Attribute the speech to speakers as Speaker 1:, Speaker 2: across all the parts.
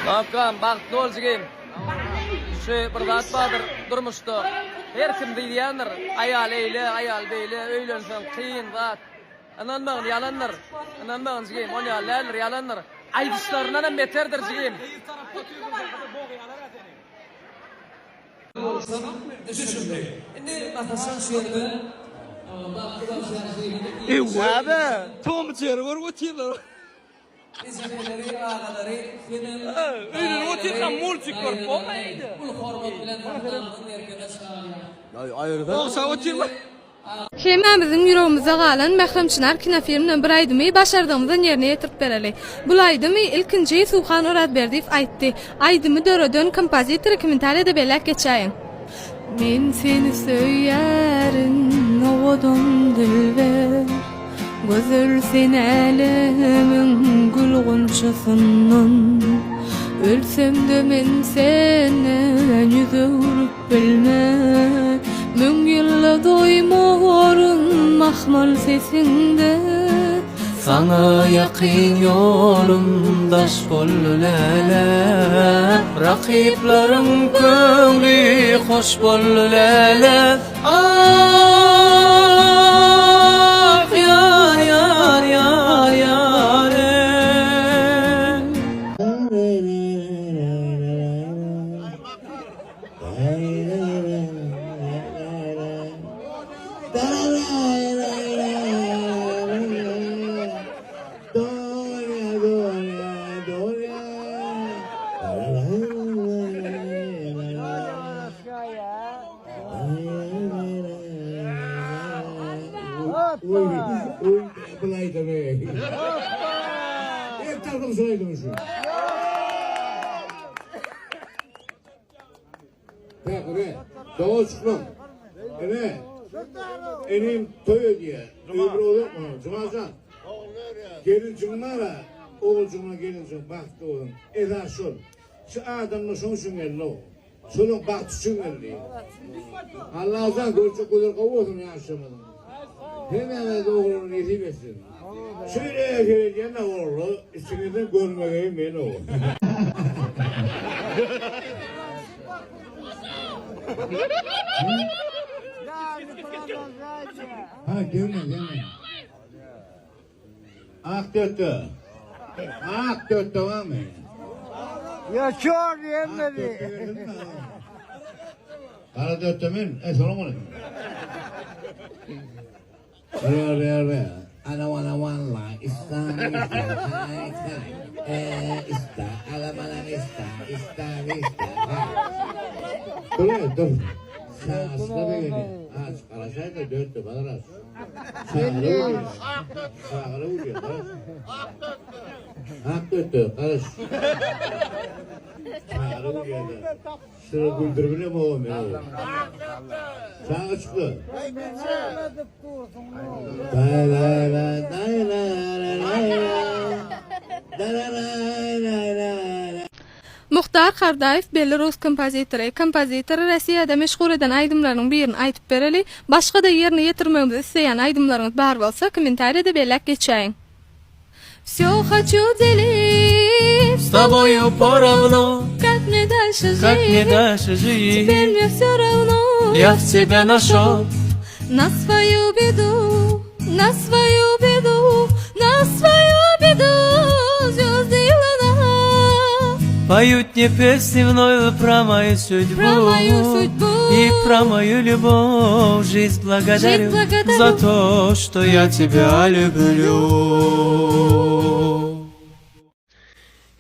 Speaker 1: Bakam bagtly boljygym. Şu bir zat bardyr durmuşda. Her kim diýýändir, aýal eýle, aýal beýle, öýlensen kyn zat. Ananmagyň ýalandyr. Ananmagyň jigim, on ýalandyr, ýalandyr. Aýdyşlaryndan hem beterdir jigim.
Speaker 2: Abi, Tom içeri var otuyorlar. Öyle otuyorsan multik var, olmaydı. Olsa otuyorlar.
Speaker 3: Hemamizin ýüregimize galan Mähremçinar kinofilminden bir aýdymy başardığımyzdan ýerine ýetirip bereli. Bu aýdymy ilkinji Suhan Oratberdiýew aýtdy. Aýdymy döredön kompozitor kommentariýada belläp geçäýin. Men seni söýärin owodum dilber. Gözel sen elimiň gülgunçysyndan. Ölsem de men seni ýüzüp bilmän. Müň ýylla doýmagorun mahmal sesinde.
Speaker 4: Sana yakın yolumdaş bollulele, rakiplerim köngli hoş bollulele. Ah yar yar yar yar
Speaker 5: Doğru çıkmam. Evet. Enim toy diye. Öbür olur mu? Cumacan. Gelin cumara. Oğul cumara gelin cumara. Baktı oğlum. Eda şol. Şu adamla şun şungerli o. Şunun baktı şungerli. Allah'tan görçük olur kavudum yaşamadım. Hemen de oğlunu nesip etsin. Şöyle geleceğin de oğlu. İçinizden görmeyeyim beni oğul. Ha gelme. Ak döttü. Ak döttü var mı?
Speaker 6: Ya çor yemedi.
Speaker 5: Kara döttü mü? Selam aleyküm. Re. Ana wan la ista. Alamana ista. Dur. Sağ beni. Aç karışay da döndü bana aç. Sağ vuruyor. Ak döndü karış. Sağ vuruyor. Sıra güldürmüne mi o beni? Sağ çıktı.
Speaker 3: Muhtar Kardaýew Belarus kompozitori. Kompozitor Russiýada meşhur eden aýdymlaryň birini aýtyp bereli. Başga da ýerine ýetirmegimizi isleýän aýdymlaryňyz bar bolsa, kommentariýada belläp geçäýin. Всё хочу делить
Speaker 4: с тобою поровну,
Speaker 3: как мне дальше жить. Теперь мне всё равно.
Speaker 4: Я в тебя нашел.
Speaker 3: На свою беду звёзды луна
Speaker 4: Поют мне песни вновь про мою судьбу, и про мою любовь. Жизнь благодарю за то, что я тебя люблю.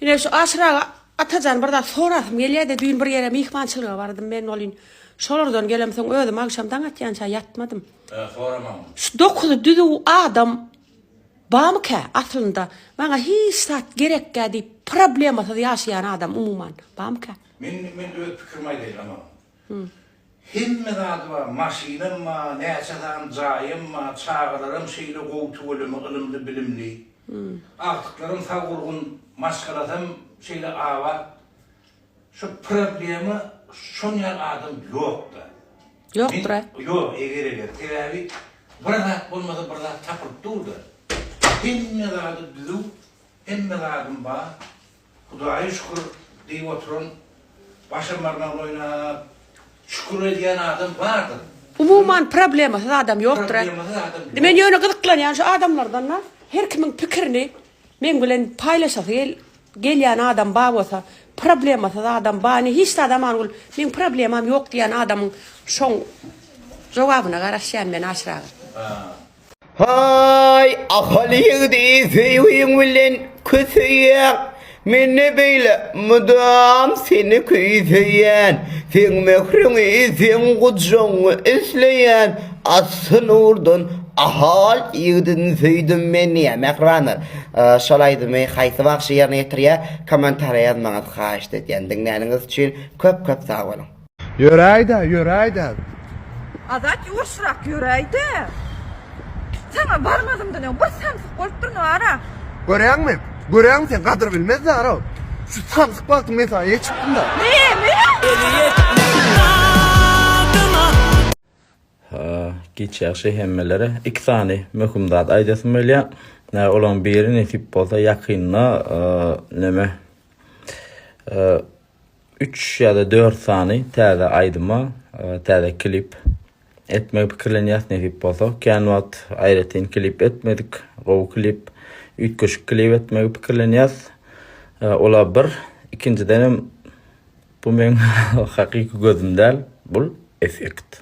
Speaker 7: Yine şu aşıra atacan burada sorasım geliyor da düğün bir yere mihmançılığa vardım ben olayım. Şolardan gelemsen öldüm akşamdan atyança yatmadım.
Speaker 8: Soramam.
Speaker 7: Şu dokuzu düdü adam bağımı ki aslında bana hiç saat gerek geldi problematı yaşayan adam umuman bağımı ki.
Speaker 8: Men öyle fikirmay değil ama. Himme adı var, maşinem ma, neçeden cayım ma, çağırırım şeyle kovtuğulum, ılımlı bilimli. Artıklarım savurgun maskalatım şeyle ava. Şu problemi şun yer adam yoktu.
Speaker 7: Yoktur ha?
Speaker 8: Yok, eğer. Tevavi, burada olmadı, burada tapıp durdu. Himme adı düdü, himme adım ba. Kudaya şükür deyip oturun. Başım barmağını oynap, şükür ediyen adam vardır.
Speaker 7: Umuman problemasyz adam yoktur.
Speaker 8: Problemasyz adam yok.
Speaker 7: Men ýöne gyzyklanýan şu adamlardan her kimin pikirini men bilen paýlaşasy gelýän adam bar bolsa, problemasyz adam bany hiç adam ol, men problemam ýok diýen adamyň şoň jogabyna garaşýan men aşragy.
Speaker 6: Hay ahaliýygdy seýýän bilen köseýär. Menne beyle mudam seni küýseýän, sen mehriňi sen guçuňy isleýän, asyn urdan ahal ýygdyn söýdüm meni mehranlar. Şolaýdymy haýsy wagt ýerine ýetirýär, kommentariýa ýazmaňyzy haýyş edýän. Dinläniňiz üçin köp sag bolun. Yüreğde.
Speaker 9: Azat yuşrak yüreğde. Sana barmadım da ne? Bir samsık bolup durnu ara.
Speaker 6: Göreňmi? Göreň sen gadyr bilmezdi ara. Şu samsyk baktım men sana ýetipdim da.
Speaker 4: Geçýär hemmelere 2 sany möhümdat aýdasym bolýar. Olan biri nesip bolsa ýakynna neme 3 ýa-da 4 sany täze aýdyma, täze klip etmek pikirlenýär nesip bolsa. Kenwat aýratyn klip etmedik, gowy klip, ütköş klip etmek pikirlenýär. Ola bir, ikinciden bu men hakyky gözümden bul effekt.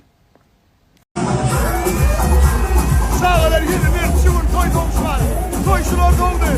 Speaker 2: Sağlar 21 şuur toy komşular. Toy şular doldu.